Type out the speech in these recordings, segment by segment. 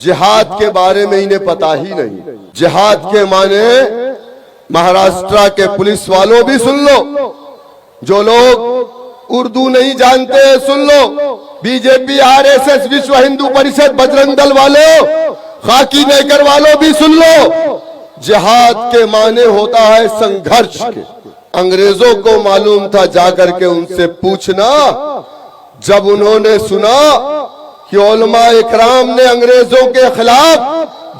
जिहाद के बारे में इन्हें पता ही नहीं। जिहाद के माने महाराष्ट्र के पुलिस वालों भी सुन लो, जो लोग उर्दू नहीं जानते सुन लो, बीजेपी, आरएसएस, विश्व हिंदू परिषद, बजरंग दल वालों, खाकी नेकर वालों भी सुन लो। जिहाद के माने होता है संघर्ष के। अंग्रेजों को मालूम था, जाकर के उनसे पूछना, जब उन्होंने सुना कि उलमा इकराम ने अंग्रेजों के खिलाफ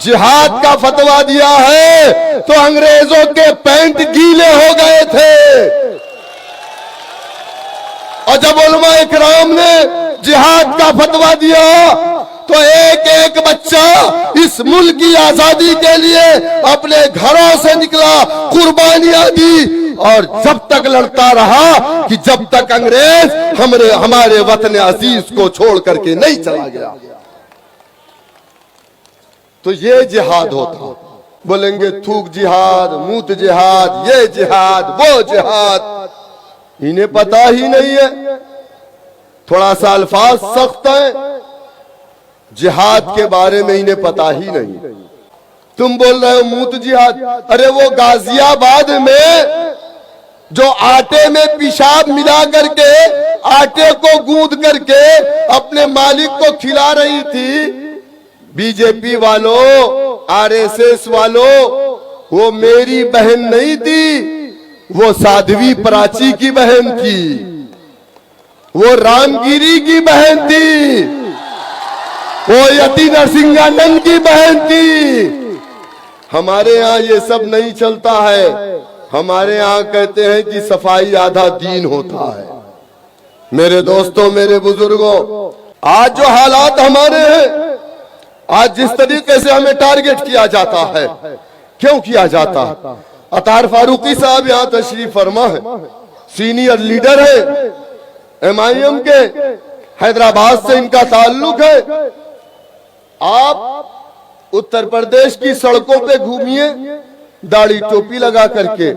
जिहाद का फतवा दिया है, तो अंग्रेजों के पैंट गीले हो गए थे। और जब उलमा इकराम ने जिहाद का फतवा दिया तो एक एक बच्चा इस मुल्क की आजादी के लिए अपने घरों से निकला, कुर्बानियां दी, और जब तक लड़ता रहा कि जब तक अंग्रेज हमारे वतन अजीज को छोड़ करके नहीं चला गया। तो ये जिहाद होता। बोलेंगे थूक जिहाद, मूत जिहाद, ये जिहाद, वो जिहाद, इन्हें पता ही नहीं है। थोड़ा सा अल्फाज सख्त है, जिहाद के बारे में इन्हें पता ही नहीं। तुम बोल रहे हो मूत जिहाद, अरे वो गाजियाबाद में जो आटे में पेशाब मिला करके आटे को गूंद करके अपने मालिक को खिला रही थी, बीजेपी वालों, आरएसएस वालों, वो मेरी बहन नहीं थी, वो साध्वी प्राची की बहन थी, वो रामगिरी की बहन थी, वो यति नरसिंहानंद की बहन थी। हमारे यहाँ ये सब नहीं चलता है। हमारे यहाँ कहते हैं कि सफाई आधा दीन होता है। मेरे दोस्तों, मेरे बुजुर्गों, आज जो हालात हमारे हैं, आज जिस तरीके से हमें टारगेट किया जाता है, क्यों किया जाता है? अतार फारूकी साहब यहाँ तशरीफ फरमा है, सीनियर लीडर है एमआईएम के, हैदराबाद से इनका ताल्लुक है। आप उत्तर प्रदेश की सड़कों पे घूमिए, दाढ़ी टोपी लगा करके,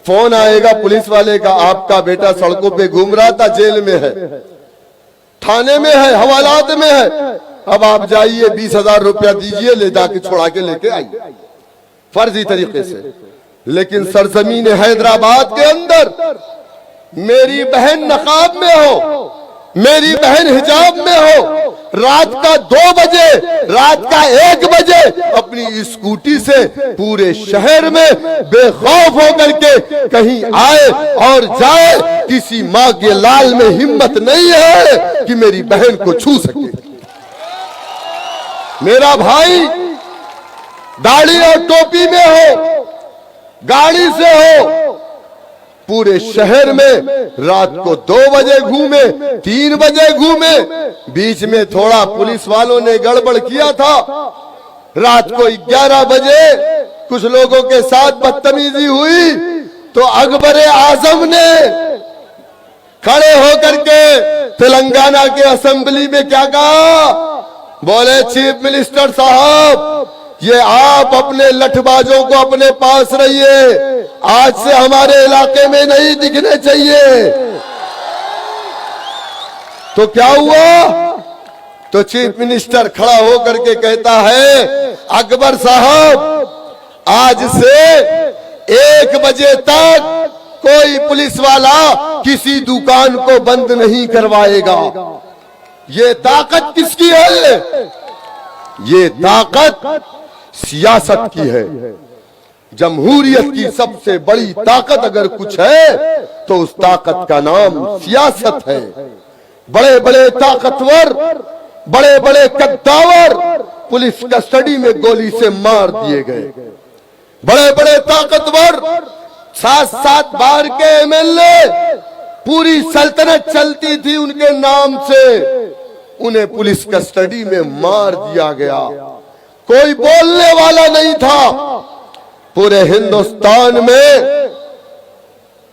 फोन आएगा पुलिस वाले का, आपका बेटा सड़कों पे घूम रहा था, जेल में है, थाने में है, हवालात में है, अब आप जाइए 20,000 रुपया दीजिए, ले जाके छुड़ा के लेके आइए, फर्जी तरीके से। लेकिन सरजमीन हैदराबाद के अंदर मेरी बहन नकाब में हो, मेरी बहन हिजाब में हो, रात का 2 बजे, रात का 1 बजे अपनी स्कूटी से पूरे शहर में बेखौफ होकर के कहीं आए और जाए, किसी माँ के लाल में हिम्मत नहीं है कि मेरी बहन को छू सके। मेरा भाई दाढ़ी और टोपी में हो, गाड़ी से हो, पूरे शहर में रात को 2 बजे घूमे, 3 बजे घूमे, बीच में थोड़ा पुलिस वालों ने गड़बड़ किया था, रात को 11 बजे कुछ लोगों के साथ बदतमीजी हुई, तो अकबर आजम ने खड़े होकर के तेलंगाना के असेंबली में क्या कहा? बोले चीफ मिनिस्टर साहब, ये आप अपने लठबाजों को अपने पास रहिए, आज से हमारे इलाके में नहीं दिखने चाहिए। तो क्या हुआ? तो चीफ मिनिस्टर खड़ा होकर के कहता है, अकबर साहब, आज से 1 बजे तक कोई पुलिस वाला किसी दुकान को बंद नहीं करवाएगा। ये ताकत किसकी है? ये ताकत सियासत की है। जमहूरियत की सबसे बड़ी ताकत अगर कुछ है तो उस ताकत का नाम सियासत है। बड़े बड़े ताकतवर, बड़े बड़े कद्दावर पुलिस कस्टडी में गोली से मार दिए गए। बड़े बड़े ताकतवर 7-7 बार के एमएलए, पूरी सल्तनत चलती थी उनके नाम से, उन्हें पुलिस कस्टडी में मार दिया गया। कोई बोलने वाला नहीं था। पूरे हिंदुस्तान में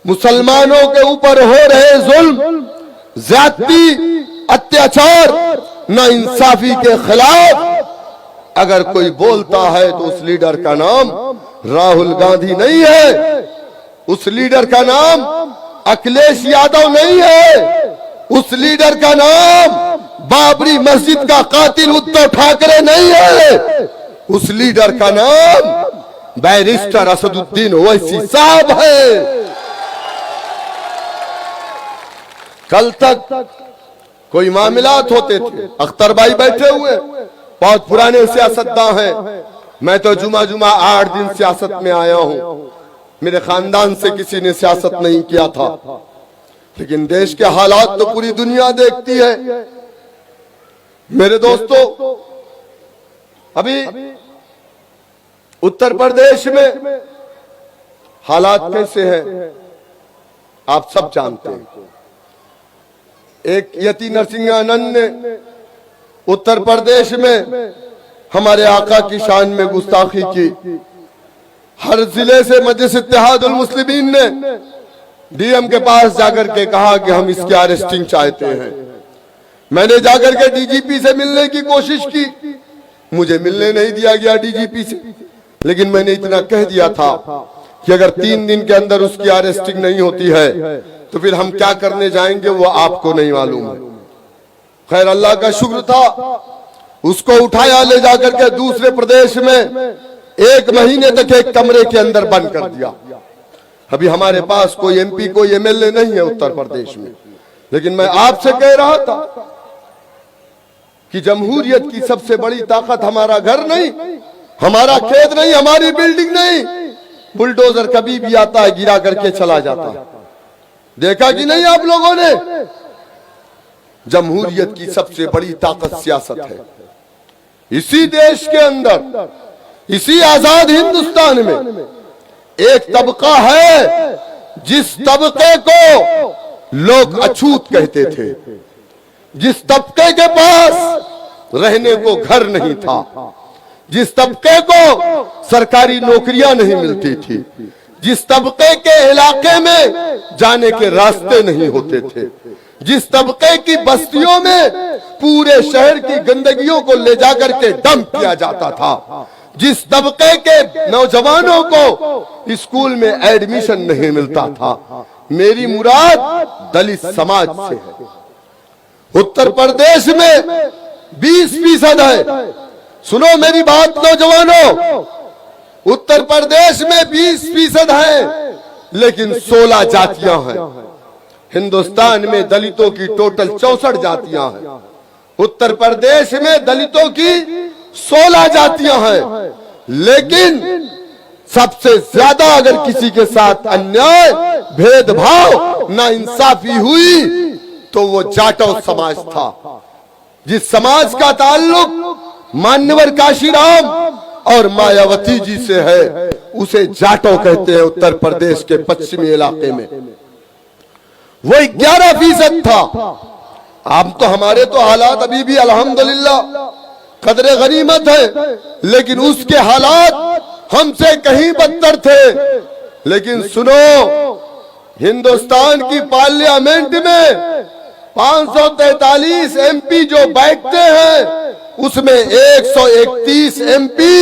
मुसलमानों के ऊपर हो रहे जुल्म, ज्यादती, अत्याचार, नाइंसाफी के खिलाफ अगर कोई बोलता है तो उस लीडर का नाम राहुल गांधी नहीं है, उस लीडर का नाम अखिलेश यादव नहीं है, उस लीडर का नाम बाबरी मस्जिद का कातिल उद्धव ठाकरे नहीं है, उस लीडर का नाम बैरिस्टर असदुद्दीन ओवैसी साहब है। कल तक कोई मामलात होते थे, अख्तर भाई बैठे हुए बहुत पुराने सियासतदान हैं। मैं तो जुमा 8 दिन सियासत में आया हूं, मेरे खानदान से किसी ने सियासत नहीं किया था, लेकिन देश के हालात तो पूरी दुनिया देखती है। मेरे दोस्तों, अभी उत्तर प्रदेश में हालात कैसे हैं आप सब जानते हैं। एक यति नरसिंहानंद ने उत्तर प्रदेश में हमारे आका की शान में गुस्ताखी की। हर जिले से मजलिस इत्तेहादुल मुस्लिमीन ने डीएम के पास जाकर के कहा कि हम इसकी अरेस्टिंग चाहते हैं। मैंने जाकर के डीजीपी से मिलने की कोशिश की, मुझे मिलने नहीं दिया गया डीजीपी से, लेकिन मैंने इतना कह दिया था कि अगर 3 दिन के अंदर उसकी अरेस्टिंग नहीं होती है तो फिर हम क्या करने जाएंगे वो आपको नहीं मालूम है। खैर अल्लाह का शुक्र था, उसको उठाया ले जाकर के दूसरे प्रदेश में 1 महीने तक एक कमरे के अंदर बंद कर दिया। अभी हमारे पास कोई एमपी कोई एमएलए नहीं है उत्तर प्रदेश में, लेकिन मैं आपसे कह रहा था कि जमहूरियत की सबसे बड़ी ताकत हमारा घर नहीं, हमारा खेत नहीं, हमारी बिल्डिंग नहीं, बुलडोजर कभी भी आता है गिरा करके चला जाता है। देखा कि नहीं आप लोगों ने? जमहूरियत की सबसे बड़ी ताकत सियासत है। इसी देश के अंदर, इसी आजाद हिंदुस्तान में एक तबका है जिस तबके को लोग अछूत कहते थे, जिस तबके के पास रहने को घर नहीं था, जिस तबके को सरकारी नौकरियां नहीं मिलती थी, जिस तबके के इलाके में जाने के रास्ते नहीं होते थे, जिस तबके की बस्तियों में पूरे शहर की गंदगियों को ले जाकर के डंप किया जाता था, जिस तबके के नौजवानों को स्कूल में एडमिशन नहीं मिलता था। मेरी मुराद दलित समाज से है। उत्तर प्रदेश में 20% है। सुनो मेरी बात नौजवानों, उत्तर प्रदेश में 20% है, लेकिन 16 जातियां हैं। हिंदुस्तान में दलितों की टोटल 64 जातियां हैं। उत्तर प्रदेश में दलितों की 16 जातियां हैं, लेकिन सबसे ज्यादा अगर किसी के साथ अन्याय, भेदभाव, नाइंसाफी हुई तो वो जाटव समाज था। जिस समाज का ताल्लुक मान्यवर काशीराम और मायावती जी से है, उसे जाटव कहते हैं। उत्तर प्रदेश के पश्चिमी इलाके में वो 11% था। अब तो हमारे तो हालात अभी भी अल्हम्दुलिल्लाह कदरे गनीमत है, लेकिन उसके हालात हमसे कहीं बदतर थे। लेकिन सुनो, हिंदुस्तान की पार्लियामेंट में 543 एमपी जो बैठते हैं, उसमें 131 एमपी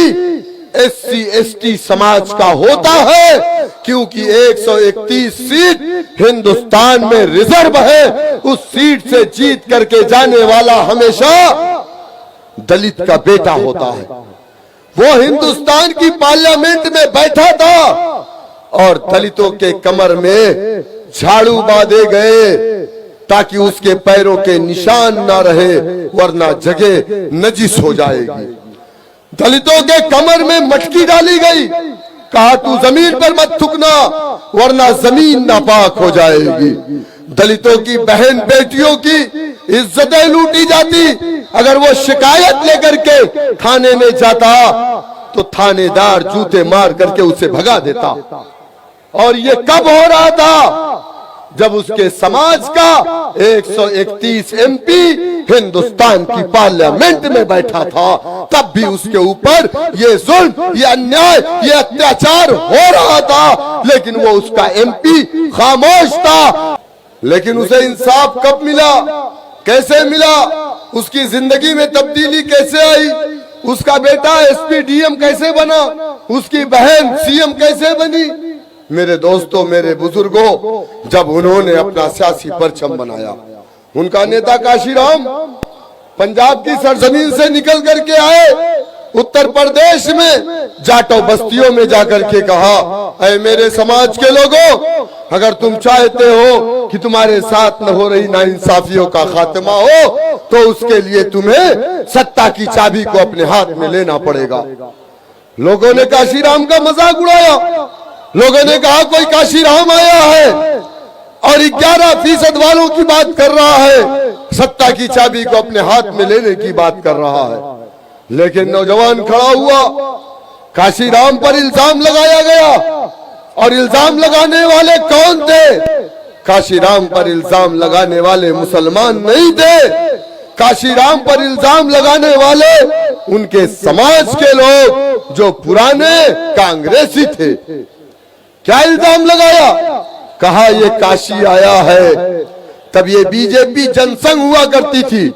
एससी एसटी समाज का होता है, क्योंकि 131 सीट हिंदुस्तान में रिजर्व है। उस सीट से जीत करके जाने वाला हमेशा दलित का बेटा होता है। वो हिंदुस्तान की पार्लियामेंट में बैठा था और दलितों के कमर में झाड़ू बांधे गए ताकि उसके पैरों के निशान ना रहे, वरना जगह नजिस हो जाएगी। दलितों के कमर में मटकी डाली गई, कहा तू जमीन पर मत थूकना वरना जमीन नापाक हो जाएगी। दलितों की बहन बेटियों की इज्जतें लूटी जाती। अगर वो शिकायत लेकर के थाने में जाता तो थानेदार जूते मार करके उसे भगा देता। और ये कब हो रहा था? जब उसके समाज का 131 एमपी हिंदुस्तान की पार्लियामेंट में बैठा था, तब भी उसके ऊपर ये जुल्म, ये अन्याय, ये अत्याचार हो रहा था, लेकिन वो उसका एमपी खामोश था। लेकिन उसे इंसाफ कब मिला, कैसे मिला, उसकी जिंदगी में तब्दीली कैसे आई, उसका बेटा एसपी डीएम कैसे बना, उसकी बहन सीएम कैसे बनी? मेरे दोस्तों, मेरे बुजुर्गों, जब उन्होंने अपना सियासी परचम बनाया, उनका नेता काशीराम पंजाब की सरजमीन से निकल करके आए, उत्तर प्रदेश में जाटो बस्तियों में जाकर के कहा, ऐ मेरे समाज के लोगों, अगर तुम चाहते हो कि तुम्हारे साथ न हो रही नाइंसाफियों का खात्मा हो, तो उसके लिए तुम्हें सत्ता की चाबी को अपने हाथ में लेना पड़ेगा। लोगों ने काशीराम का मजाक उड़ाया। लोगों ने कहा कोई काशीराम आया है और 11% वालों की बात कर रहा है, सत्ता की चाबी को अपने हाथ में लेने की बात कर रहा है। लेकिन नौजवान खड़ा हुआ, काशीराम पर इल्जाम लगाया गया, और इल्जाम लगाने वाले कौन थे? काशीराम पर इल्जाम लगाने वाले मुसलमान नहीं थे, काशीराम पर इल्जाम लगाने वाले उनके समाज के लोग जो पुराने कांग्रेसी थे। क्या इल्जाम लगाया? कहा ये काशी आया है, तब ये बीजेपी जनसंघ हुआ करती थी।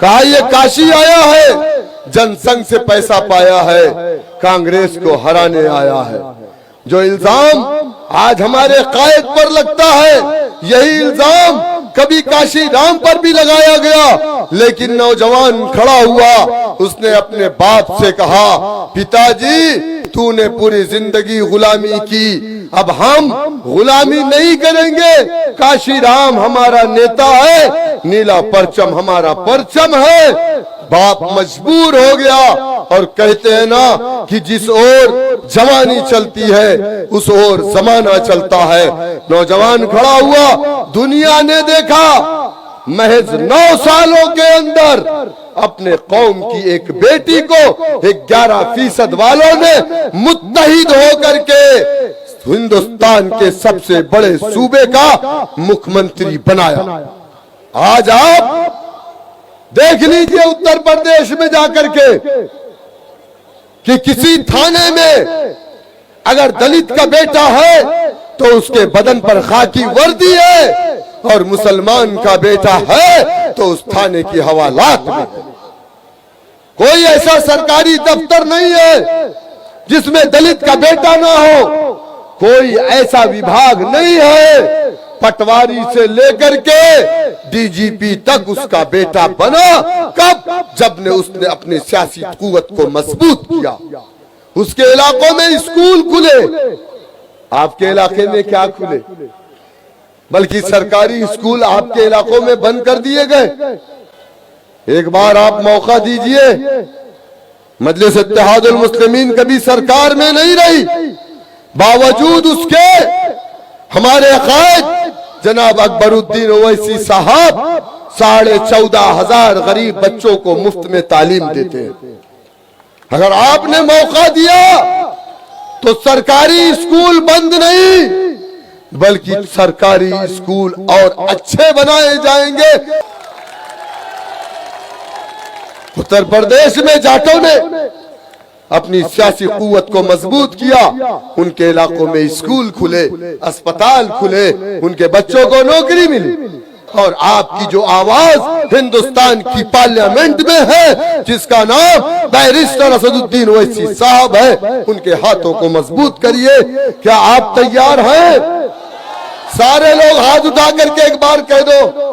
कहा ये काशी आया है, जनसंघ से पैसा पाया है, कांग्रेस को हराने आया है। जो इल्जाम आज हमारे कायद पर लगता है, यही इल्जाम कभी काशीराम पर भी लगाया गया। लेकिन नौजवान खड़ा हुआ, उसने अपने बाप से कहा, पिताजी तूने पूरी जिंदगी गुलामी की, अब हम गुलामी नहीं करेंगे। काशीराम हमारा नेता है, नीला परचम हमारा परचम है। बाप मजबूर हो गया, और कहते हैं ना कि जिस ओर जवानी चलती है उस ओर जमाना चलता है। नौजवान खड़ा हुआ, दुनिया ने देखा महज 9 सालों के अंदर अपने कौम की एक बेटी को 11% वालों ने मुत्तहिद होकर के हिंदुस्तान के सबसे बड़े सूबे का मुख्यमंत्री बनाया। आज आप देख लीजिए उत्तर प्रदेश में जाकर के कि किसी थाने में अगर दलित का बेटा है तो उसके बदन पर खाकी वर्दी है, और मुसलमान का बेटा है तो उस थाने की हवालात में। कोई ऐसा सरकारी दफ्तर नहीं है जिसमें दलित का बेटा ना हो, कोई ऐसा विभाग नहीं है। पटवारी से लेकर के डीजीपी तक उसका बेटा बना कब? जब ने उसने अपने सियासी कुव्वत को मजबूत किया। उसके इलाकों में स्कूल खुले, आपके इलाके में क्या खुले? बल्कि सरकारी स्कूल आपके इलाकों में बंद कर दिए गए। एक बार आप मौका दीजिए, मजलिस इत्तेहादुल मुस्लिमीन कभी सरकार में नहीं रही, बावजूद उसके हमारे कायद जनाब अकबरुद्दीन ओवैसी साहब 14,500 गरीब बच्चों को मुफ्त में तालीम देते हैं। अगर आपने मौका दिया तो सरकारी स्कूल बंद नहीं, बल्कि सरकारी स्कूल और अच्छे बनाए जाएंगे। उत्तर प्रदेश में जाटों ने अपनी सियासी कुव्वत को मजबूत किया, उनके इलाकों में स्कूल खुले, अस्पताल खुले, उनके बच्चों को नौकरी मिली। और आपकी जो आवाज हिंदुस्तान की पार्लियामेंट में है, जिसका नाम बैरिस्टर असदुद्दीन ओवैसी साहब है, उनके हाथों को मजबूत करिए। क्या आप तैयार हैं? सारे लोग हाथ उठा करके एक बार कह दो,